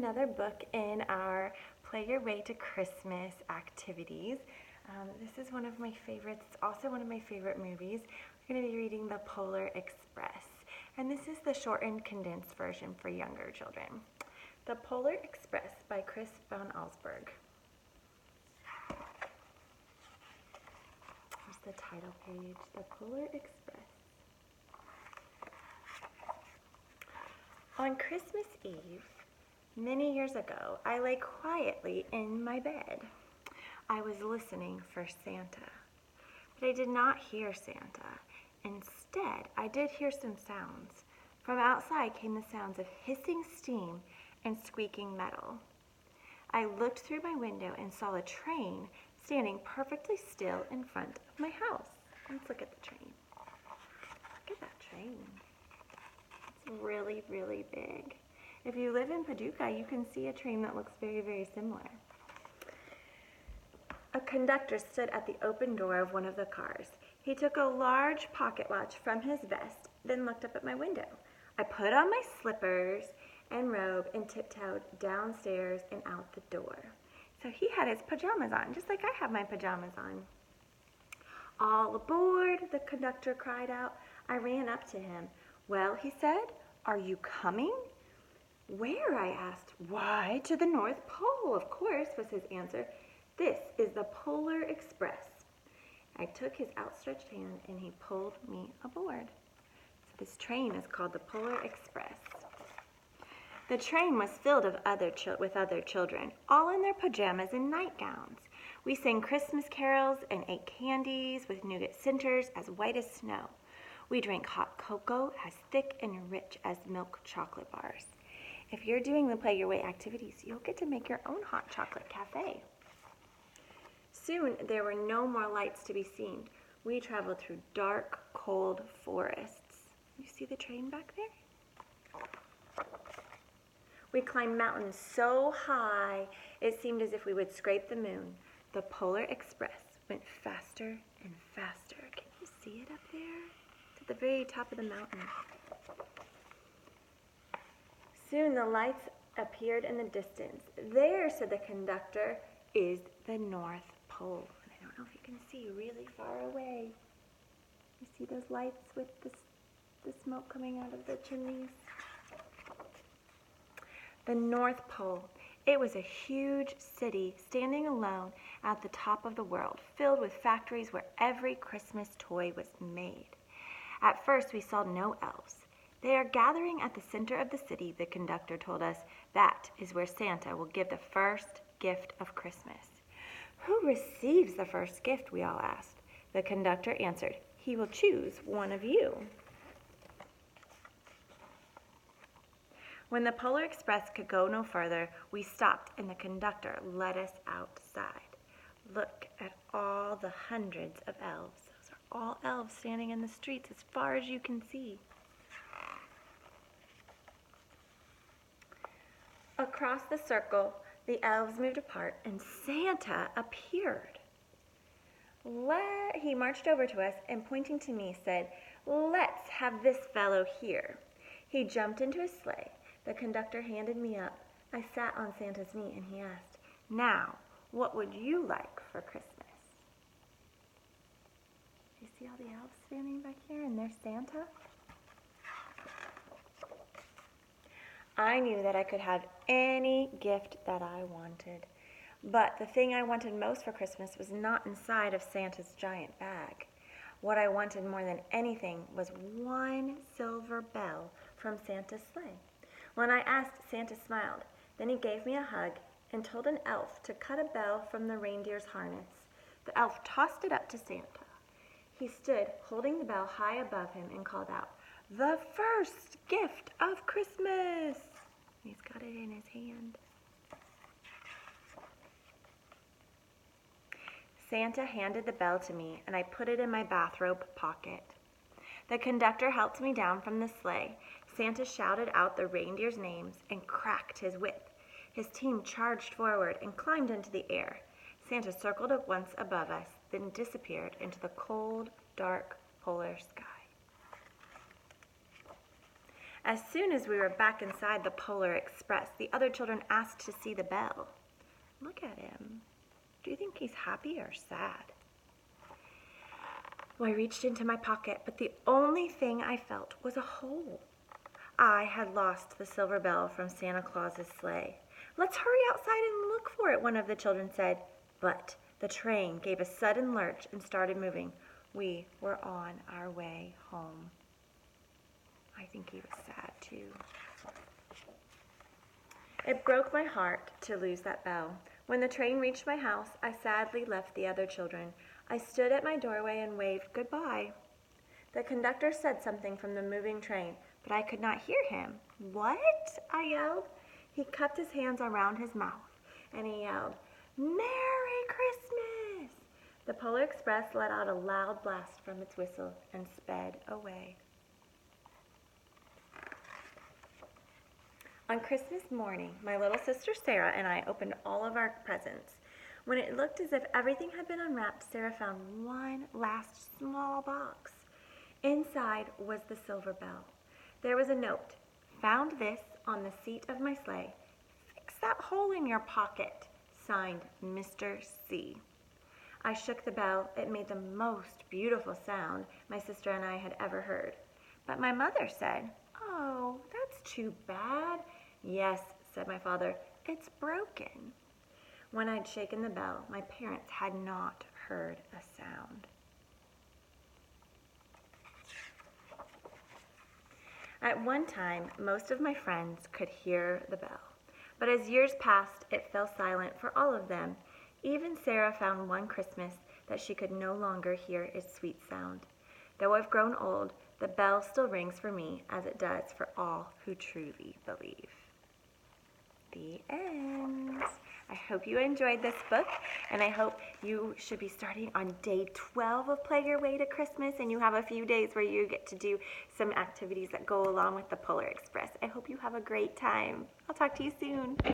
another book in our Play Your Way to Christmas activities. This is one of my favorites. It's also one of my favorite movies. We're going to be reading The Polar Express, and this is the shortened, condensed version for younger children. The Polar Express by Chris von Allsburg. Here's the title page, The Polar Express. On Christmas Eve, many years ago, I lay quietly in my bed. I was listening for Santa, but I did not hear Santa. Instead, I did hear some sounds. From outside came the sounds of hissing steam and squeaking metal. I looked through my window and saw a train standing perfectly still in front of my house. Let's look at the train. Look at that train. It's really, really big. If you live in Paducah, you can see a train that looks very, very similar. A conductor stood at the open door of one of the cars. He took a large pocket watch from his vest, then looked up at my window. I put on my slippers and robe and tiptoed downstairs and out the door. So he had his pajamas on, just like I have my pajamas on. "All aboard," the conductor cried out. I ran up to him. "Well," he said, "are you coming?" "Where?" I asked. "Why, to the North Pole, of course," was his answer. "This is the Polar Express." I took his outstretched hand and he pulled me aboard. So this train is called the Polar Express. The train was filled with other children, all in their pajamas and nightgowns. We sang Christmas carols and ate candies with nougat centers as white as snow. We drank hot cocoa as thick and rich as milk chocolate bars. If you're doing the Play Your Way activities, you'll get to make your own hot chocolate cafe. Soon, there were no more lights to be seen. We traveled through dark, cold forests. You see the train back there? We climbed mountains so high, it seemed as if we would scrape the moon. The Polar Express went faster and faster. Can you see it up there? It's at the very top of the mountain. Soon the lights appeared in the distance. "There," said the conductor, "is the North Pole." And I don't know if you can see really far away. You see those lights with the smoke coming out of the chimneys? The North Pole. It was a huge city standing alone at the top of the world, filled with factories where every Christmas toy was made. At first, we saw no elves. "They are gathering at the center of the city," the conductor told us. "That is where Santa will give the first gift of Christmas." "Who receives the first gift?" we all asked. The conductor answered, "He will choose one of you." When the Polar Express could go no further, we stopped and the conductor led us outside. Look at all the hundreds of elves. Those are all elves standing in the streets as far as you can see. Across the circle, the elves moved apart and Santa appeared. He marched over to us and pointing to me said, "Let's have this fellow here." He jumped into his sleigh. The conductor handed me up. I sat on Santa's knee and he asked, "Now, what would you like for Christmas?" You see all the elves standing back here and there's Santa? I knew that I could have any gift that I wanted. But the thing I wanted most for Christmas was not inside of Santa's giant bag. What I wanted more than anything was one silver bell from Santa's sleigh. When I asked, Santa smiled. Then he gave me a hug and told an elf to cut a bell from the reindeer's harness. The elf tossed it up to Santa. He stood holding the bell high above him and called out, "The first gift of Christmas!" He's got it in his hand. Santa handed the bell to me and I put it in my bathrobe pocket. The conductor helped me down from the sleigh. Santa shouted out the reindeers' names and cracked his whip. His team charged forward and climbed into the air. Santa circled up once above us, then disappeared into the cold, dark, polar sky. As soon as we were back inside the Polar Express, the other children asked to see the bell. Look at him. Do you think he's happy or sad? Well, I reached into my pocket, but the only thing I felt was a hole. I had lost the silver bell from Santa Claus's sleigh. Let's hurry outside and look for it, one of the children said. But the train gave a sudden lurch and started moving. We were on our way home. I think he was sad too. It broke my heart to lose that bell. When the train reached my house, I sadly left the other children. I stood at my doorway and waved goodbye. The conductor said something from the moving train, but I could not hear him. What? I yelled. He cupped his hands around his mouth and he yelled, Merry Christmas! The Polar Express let out a loud blast from its whistle and sped away. On Christmas morning, my little sister Sarah and I opened all of our presents. When it looked as if everything had been unwrapped, Sarah found one last small box. Inside was the silver bell. There was a note. Found this on the seat of my sleigh. Fix that hole in your pocket. Signed, Mr. C. I shook the bell. It made the most beautiful sound my sister and I had ever heard. But my mother said, Oh, that's too bad. Yes, said my father, it's broken. When I'd shaken the bell, my parents had not heard a sound. At one time, most of my friends could hear the bell, but as years passed, it fell silent for all of them. Even Sarah found one Christmas that she could no longer hear its sweet sound. Though I've grown old, the bell still rings for me as it does for all who truly believe. The end. I hope you enjoyed this book, and I hope you should be starting on day 12 of Play Your Way to Christmas, and you have a few days where you get to do some activities that go along with the Polar Express. I hope you have a great time. I'll talk to you soon.